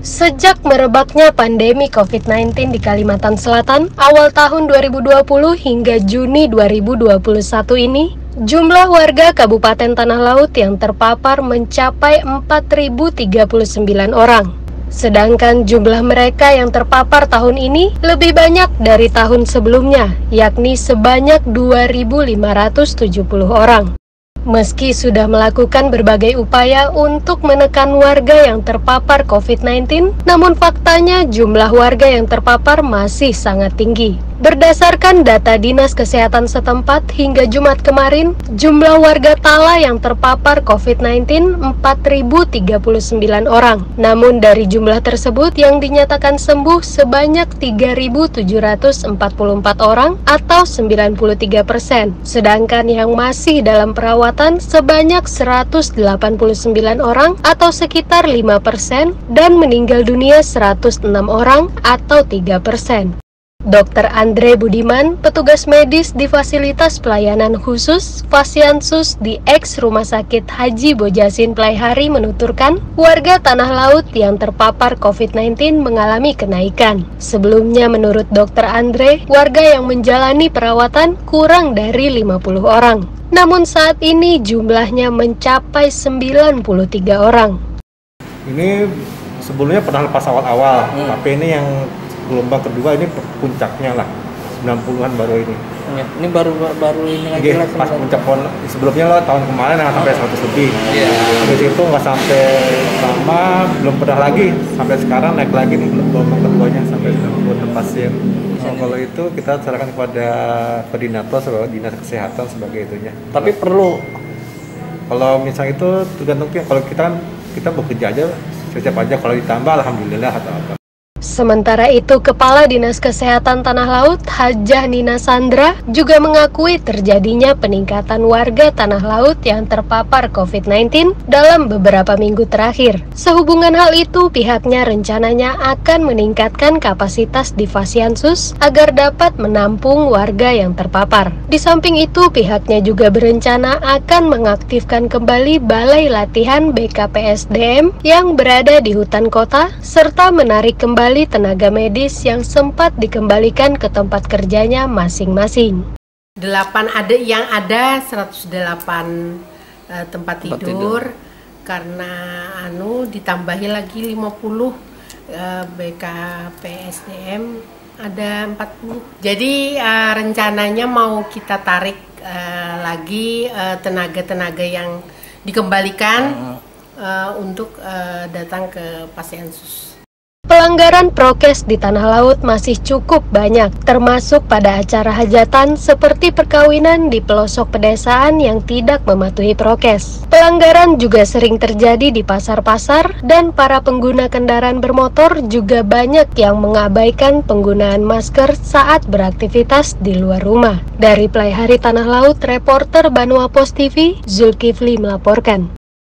Sejak merebaknya pandemi COVID-19 di Kalimantan Selatan awal tahun 2020 hingga Juni 2021 ini, jumlah warga Kabupaten Tanah Laut yang terpapar mencapai 4.039 orang. Sedangkan jumlah mereka yang terpapar tahun ini lebih banyak dari tahun sebelumnya, yakni sebanyak 2.570 orang. Meski sudah melakukan berbagai upaya untuk menekan warga yang terpapar COVID-19, namun faktanya jumlah warga yang terpapar masih sangat tinggi. Berdasarkan data Dinas Kesehatan setempat hingga Jumat kemarin, jumlah warga Tala yang terpapar COVID-19 4.039 orang. Namun dari jumlah tersebut yang dinyatakan sembuh sebanyak 3.744 orang atau 93%. Sedangkan yang masih dalam perawatan sebanyak 189 orang atau sekitar 5% dan meninggal dunia 106 orang atau 3%. Dr. Andre Budiman, petugas medis di Fasilitas Pelayanan Khusus Fasiansus di Rumah Sakit Haji Bojasin Pelaihari menuturkan, warga Tanah Laut yang terpapar COVID-19 mengalami kenaikan. Sebelumnya menurut Dr. Andre, warga yang menjalani perawatan kurang dari 50 orang. Namun saat ini jumlahnya mencapai 93 orang. Ini sebelumnya pernah lepas awal-awal, tapi ini yang gelombang kedua ini puncaknya lah, 90-an baru ini. Ya, ini baru ini lagi lah. Pas puncak sebelumnya lo tahun kemarin nggak sampai 100 lebih. Habis itu nggak sampai lama, belum pernah lagi. Sampai sekarang naik lagi nih gelombang keduanya sampai 90 pasien. Kalau itu kita serahkan kepada koordinator sebagai dinas kesehatan sebagai itunya. Tapi perlu. Kalau misalnya itu tergantung kalau kita bekerja aja siap aja, kalau ditambah alhamdulillah atau apa. Sementara itu, Kepala Dinas Kesehatan Tanah Laut, Hajah Nina Sandra, juga mengakui terjadinya peningkatan warga Tanah Laut yang terpapar COVID-19 dalam beberapa minggu terakhir. Sehubungan hal itu, pihaknya rencananya akan meningkatkan kapasitas di Fasiansus agar dapat menampung warga yang terpapar. Di samping itu, pihaknya juga berencana akan mengaktifkan kembali Balai Latihan BKPSDM yang berada di hutan kota, serta menarik kembali tenaga medis yang sempat dikembalikan ke tempat kerjanya masing-masing. 108 tempat tidur karena ditambahi lagi 50 BKPSDM ada 40. Jadi rencananya mau kita tarik lagi tenaga-tenaga yang dikembalikan untuk datang ke Fasiansus. Pelanggaran prokes di Tanah Laut masih cukup banyak, termasuk pada acara hajatan seperti perkawinan di pelosok pedesaan yang tidak mematuhi prokes. Pelanggaran juga sering terjadi di pasar-pasar dan para pengguna kendaraan bermotor juga banyak yang mengabaikan penggunaan masker saat beraktivitas di luar rumah. Dari Pelaihari Tanah Laut, reporter Banua Pos TV, Zulkifli melaporkan.